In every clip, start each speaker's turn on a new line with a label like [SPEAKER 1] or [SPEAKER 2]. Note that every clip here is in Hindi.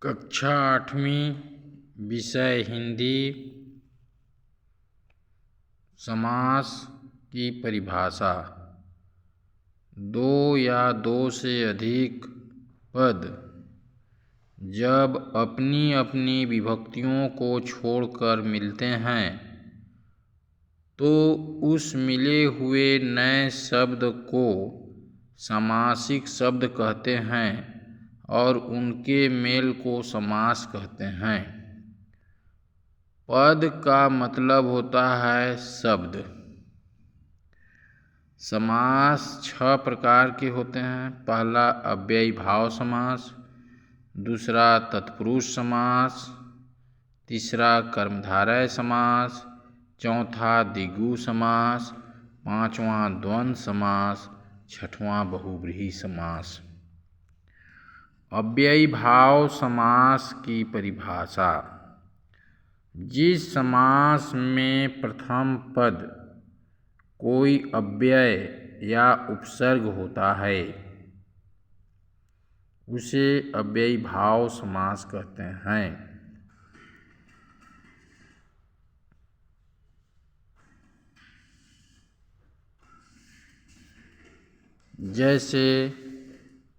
[SPEAKER 1] कक्षा 8वीं विषय हिंदी। समास की परिभाषा। दो या दो से अधिक पद जब अपनी अपनी विभक्तियों को छोड़कर मिलते हैं तो उस मिले हुए नए शब्द को समासिक शब्द कहते हैं और उनके मेल को समास कहते हैं। पद का मतलब होता है शब्द। समास 6 प्रकार के होते हैं। पहला अव्ययी भाव समास, दूसरा तत्पुरुष समास, तीसरा कर्मधारय समास, चौथा द्विगु समास, पांचवा द्वंद्व समास, छठवां बहुव्रीहि समास। अव्ययी भाव समास की परिभाषा। जिस समास में प्रथम पद कोई अव्यय या उपसर्ग होता है उसे अव्ययी भाव समास कहते हैं। जैसे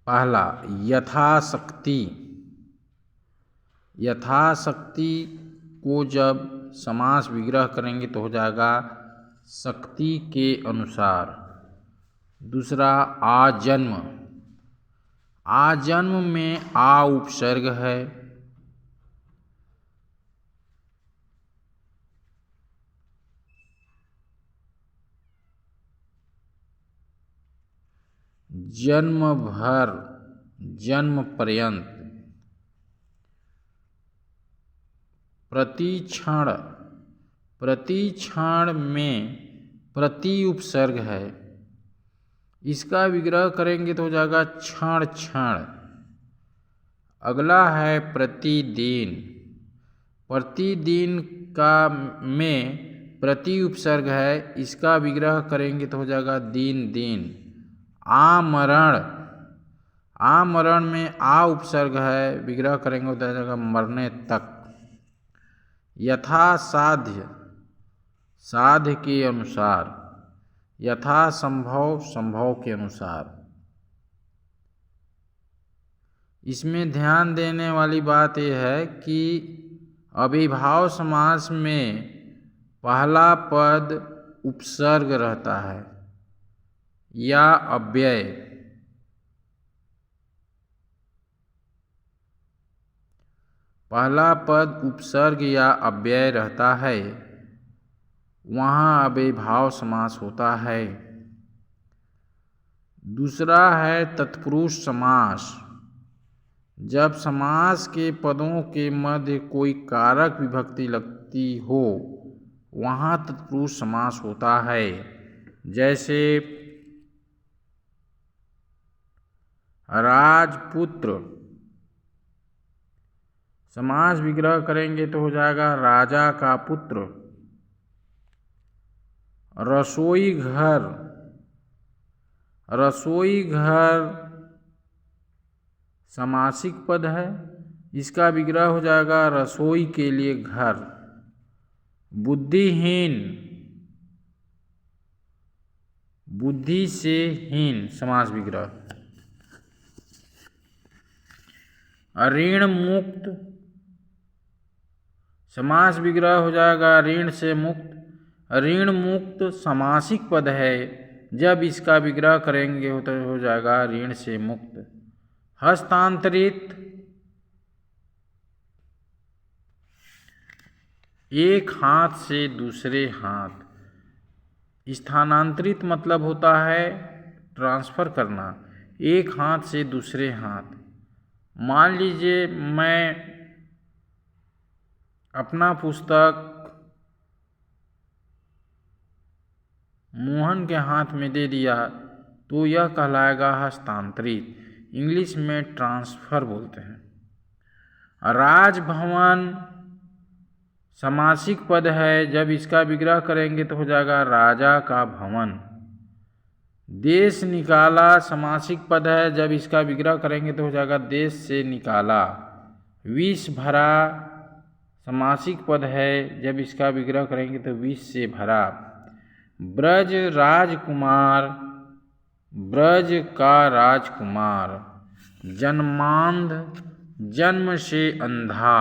[SPEAKER 1] पहला यथाशक्ति। यथाशक्ति को जब समास विग्रह करेंगे तो हो जाएगा शक्ति के अनुसार। दूसरा आजन्म। आजन्म में आ उपसर्ग है। जन्म भर, जन्म पर्यंत। प्रतिक्षण। प्रतिक्षण में प्रति उपसर्ग है। इसका विग्रह करेंगे तो हो जाएगा क्षण क्षण। अगला है प्रतिदिन। प्रतिदिन का में प्रति उपसर्ग है। इसका विग्रह करेंगे तो हो जाएगा दिन दिन। आमरण। आमरण में आ उपसर्ग है। विग्रह करेंगे तो हो जाएगा मरने तक। यथासाध्य, साध्य के अनुसार। यथासंभव, संभव के अनुसार। इसमें ध्यान देने वाली बात यह है कि अविभाव समास में पहला पद उपसर्ग रहता है या अव्यय। पहला पद उपसर्ग या अव्यय रहता है, वहाँ अविभाव समास होता है। दूसरा है तत्पुरुष समास। जब समास के पदों के मध्य कोई कारक विभक्ति लगती हो वहाँ तत्पुरुष समास होता है। जैसे राजपुत्र। समास विग्रह करेंगे तो हो जाएगा राजा का पुत्र। रसोई घर। रसोई घर समासिक पद है। इसका विग्रह हो जाएगा रसोई के लिए घर। बुद्धिहीन। बुद्धि से हीन समास विग्रह। ऋण मुक्त। समास विग्रह हो जाएगा ऋण से मुक्त। ऋण मुक्त समासिक पद है। जब इसका विग्रह करेंगे तो हो जाएगा ऋण से मुक्त। हस्तांतरित। एक हाथ से दूसरे हाथ। स्थानांतरित मतलब होता है ट्रांसफर करना, एक हाथ से दूसरे हाथ। मान लीजिए मैं अपना पुस्तक मोहन के हाथ में दे दिया तो यह कहलाएगा हस्तांतरित। इंग्लिश में ट्रांसफर बोलते हैं। राजभवन समासिक पद है। जब इसका विग्रह करेंगे तो हो जाएगा राजा का भवन। देश निकाला समासिक पद है। जब इसका विग्रह करेंगे तो हो जाएगा देश से निकाला। विष भरा समासिक पद है, जब इसका विग्रह करेंगे तो विष से भरा। ब्रज राजकुमार, ब्रज का राजकुमार। जन्मांध, जन्म से अंधा।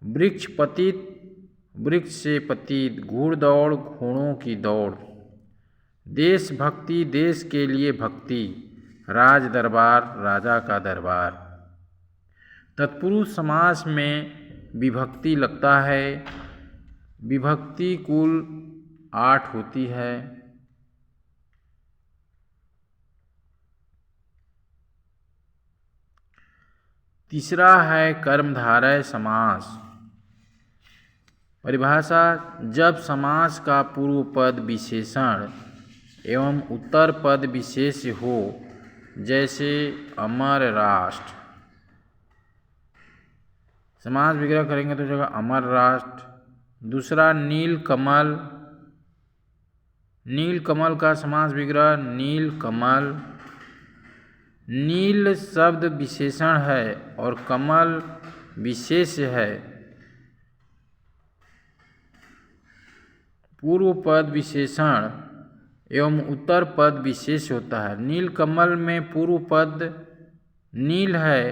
[SPEAKER 1] वृक्ष पतित, वृक्ष से पतित। घुड़दौड़, घोड़ों की दौड़। देशभक्ति, देश के लिए भक्ति। राज दरबार, राजा का दरबार। तत्पुरुष समास में विभक्ति लगता है। विभक्ति कुल 8 होती है। तीसरा है कर्मधारय समास। परिभाषा: जब समास का पूर्व पद विशेषण एवं उत्तर पद विशेष हो, जैसे अमर राष्ट्र। समास विग्रह करेंगे तो जगह अमर राष्ट्र। दूसरा नील कमल। नील कमल का समास विग्रह नील कमल। नील शब्द विशेषण है और कमल विशेष है। पूर्व पद विशेषण एवं उत्तर पद विशेष होता है। नील कमल में पूर्व पद नील है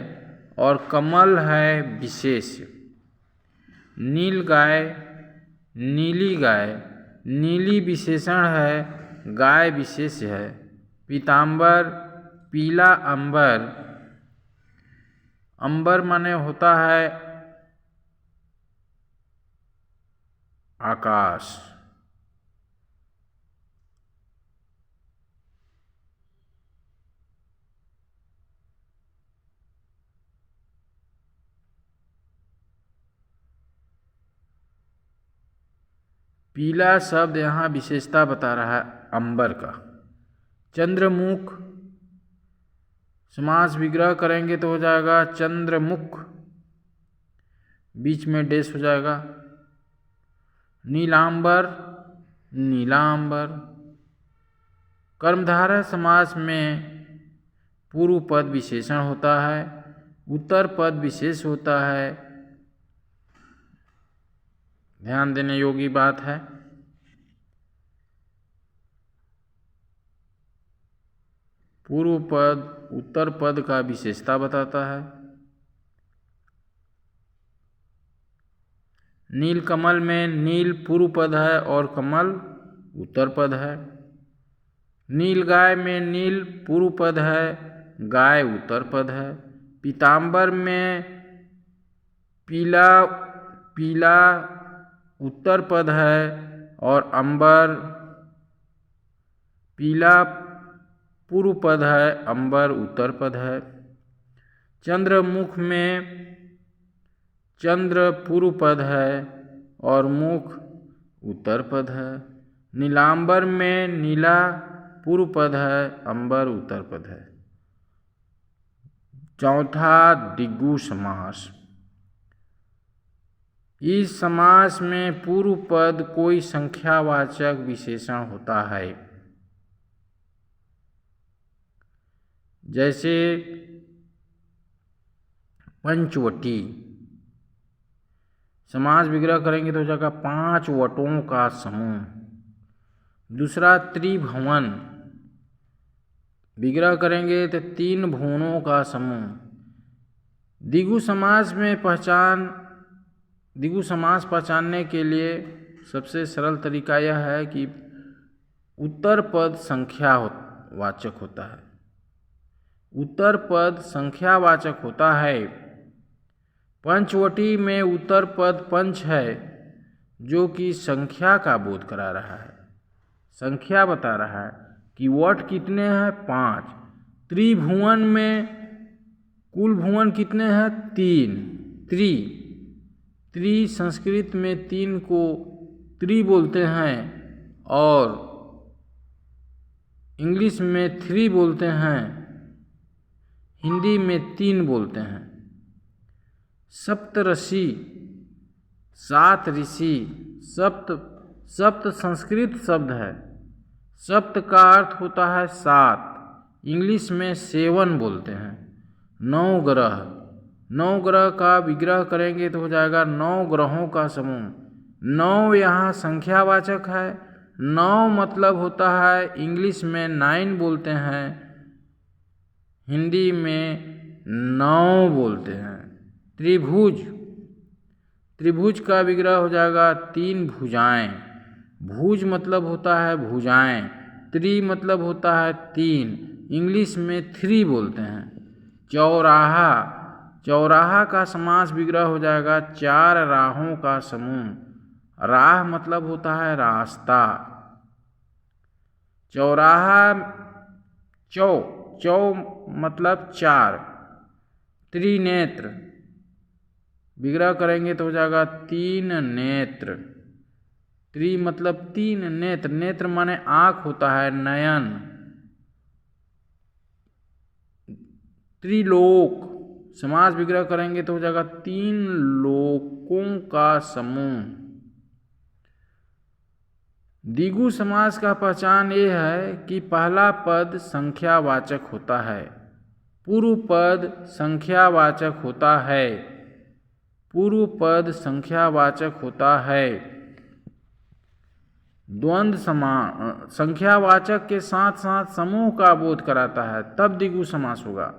[SPEAKER 1] और कमल है विशेष। नील गाय, नीली गाय। नीली विशेषण है, गाय विशेष है। पीतांबर, पीला अंबर। अंबर माने होता है आकाश। पीला शब्द यहाँ विशेषता बता रहा है अंबर का। चंद्रमुख। समास विग्रह करेंगे तो हो जाएगा चंद्रमुख, बीच में डेश हो जाएगा। नीलांबर, नीलांबर। कर्मधारय समास में पूर्व पद विशेषण होता है, उत्तर पद विशेष होता है। ध्यान देने योग्य बात है। पूर्व पद उत्तर पद का विशेषता बताता है। नील कमल में नील पूर्व पद है और कमल उत्तर पद है। नील गाय में नील पूर्व पद है, गाय उत्तर पद है। पीतांबर में पीला, पीला उत्तर पद है और अंबर, पीला पूर्व पद है, अंबर उत्तर पद है। चंद्रमुख में चंद्र पूर्व पद है और मुख उत्तर पद है। नीलांबर में नीला पूर्व पद है, अंबर उत्तर पद है। चौथा दिगु समास। इस समास में पूर्व पद कोई संख्यावाचक विशेषण होता है, जैसे पंचवटी। समास विग्रह करेंगे तो हो जाएगा 5 वटों का समूह। दूसरा त्रिभुवन। विग्रह करेंगे तो 3 भुवनों का समूह। दिगु समास में दिगु समास पहचानने के लिए सबसे सरल तरीका यह है कि उत्तर पद संख्यावाचक होता है। उत्तर पद संख्यावाचक होता है। पंचवटी में उत्तर पद पंच है, जो कि संख्या का बोध करा रहा है, संख्या बता रहा है कि वट कितने हैं, 5। त्रिभुवन में कुल भुवन कितने हैं, 3। त्रि संस्कृत में 3 को त्रि बोलते हैं और इंग्लिश में 3 बोलते हैं, हिंदी में 3 बोलते हैं। सप्तऋषि, 7 ऋषि। सप्त संस्कृत शब्द है। सप्त का अर्थ होता है 7, इंग्लिश में 7 बोलते हैं। 9 ग्रह, 9 ग्रह का विग्रह करेंगे तो हो जाएगा 9 ग्रहों का समूह। 9 यहाँ संख्यावाचक है। 9 मतलब होता है, इंग्लिश में 9 बोलते हैं, हिंदी में 9 बोलते हैं। त्रिभुज, त्रिभुज का विग्रह हो जाएगा 3 भुजाएं। भुज मतलब होता है भुजाएं, त्रि मतलब होता है 3, इंग्लिश में 3 बोलते हैं। चौराहा, चौराहा का समास विग्रह हो जाएगा 4 राहों का समूह। राह मतलब होता है रास्ता। चौराहा, चौ मतलब 4। त्रिनेत्र विग्रह करेंगे तो हो जाएगा 3 नेत्र। त्रि मतलब 3, नेत्र, नेत्र माने आँख होता है, नयन। त्रिलोक समास विग्रह करेंगे तो हो जाएगा 3 लोकों का समूह। द्विगु समास का पहचान ये है कि पहला पद संख्यावाचक होता है, पूर्व पद संख्यावाचक होता है, पूर्व पद संख्यावाचक होता है। द्वंद्व समास संख्यावाचक के साथ साथ समूह का बोध कराता है, तब द्विगु समास होगा।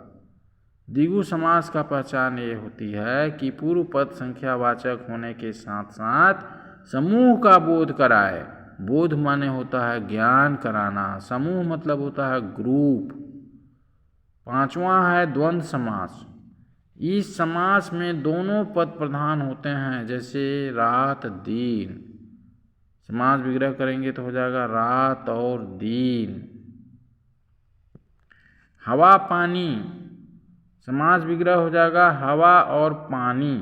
[SPEAKER 1] द्विगु समास का पहचान ये होती है कि पूर्व पद संख्यावाचक होने के साथ साथ समूह का बोध कराए। बोध माने होता है ज्ञान कराना, समूह मतलब होता है ग्रुप। 5वां है द्वंद्व समास। इस समास में दोनों पद प्रधान होते हैं, जैसे रात दिन। समास विग्रह करेंगे तो हो जाएगा रात और दिन। हवा पानी, समास विग्रह हो जाएगा हवा और पानी।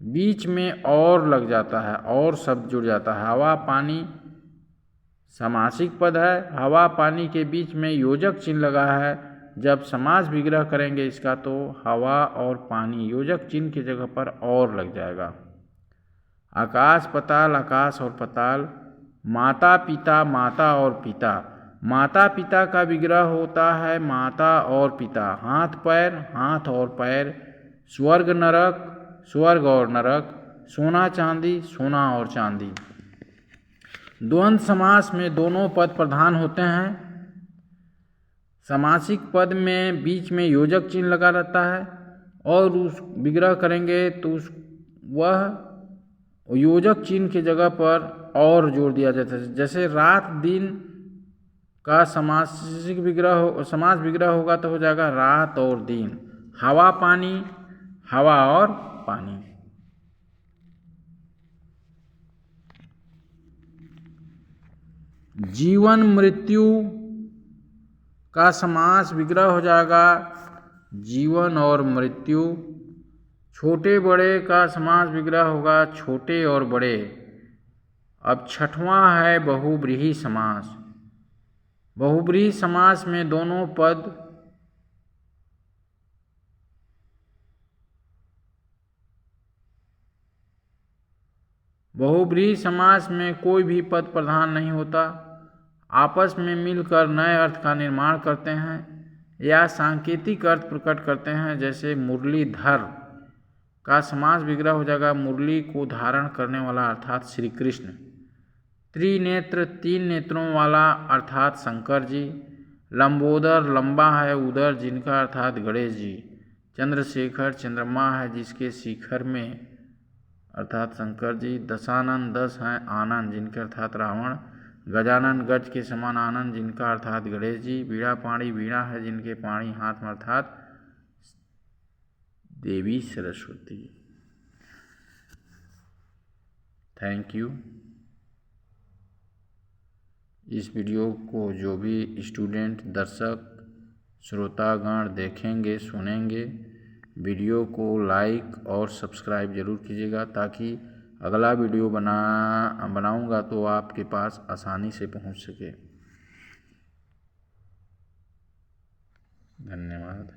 [SPEAKER 1] बीच में और लग जाता है, और शब्द जुड़ जाता है। हवा पानी समासिक पद है, हवा पानी के बीच में योजक चिन्ह लगा है। जब समास विग्रह करेंगे इसका तो हवा और पानी योजक चिन्ह की जगह पर और लग जाएगा। आकाश पताल, आकाश और पताल। माता पिता, माता और पिता। माता पिता का विग्रह होता है माता और पिता। हाथ पैर, हाथ और पैर। स्वर्ग नरक, स्वर्ग और नरक। सोना चांदी, सोना और चांदी। द्वंद्व समास में दोनों पद प्रधान होते हैं। समासिक पद में बीच में योजक चिन्ह लगा रहता है, और उस विग्रह करेंगे तो वह योजक चिन्ह की जगह पर और जोड़ दिया जाता है। जैसे रात दिन का समासिक विग्रह समास विग्रह होगा तो हो जाएगा रात और दिन। हवा पानी, हवा और पानी। जीवन मृत्यु का समास विग्रह हो जाएगा जीवन और मृत्यु। छोटे बड़े का समास विग्रह होगा छोटे और बड़े। अब 6वां है बहुब्रीहि समास। बहुब्रीहि समास में दोनों पद बहुब्रीहि समास में कोई भी पद प्रधान नहीं होता, आपस में मिलकर नए अर्थ का निर्माण करते हैं या सांकेतिक अर्थ प्रकट करते हैं। जैसे मुरलीधर का समास विग्रह हो जाएगा मुरली को धारण करने वाला अर्थात श्री कृष्ण। त्रिनेत्र 3 नेत्रों वाला अर्थात शंकर जी। लंबोदर लंबा है उदर जिनका अर्थात गणेश जी। चंद्रशेखर चंद्रमा है जिसके शिखर में अर्थात शंकर जी। दशानन 10 हैं आनंद जिनके अर्थात रावण। गजानन गज के समान आनंद जिनका अर्थात गणेश जी। वीणा पाणी वीणा है जिनके पाणी हाथ में अर्थात देवी सरस्वती। Thank you. इस वीडियो को जो भी स्टूडेंट दर्शक श्रोतागण देखेंगे सुनेंगे, वीडियो को लाइक और सब्सक्राइब ज़रूर कीजिएगा, ताकि अगला वीडियो बनाऊंगा तो आपके पास आसानी से पहुंच सके। धन्यवाद।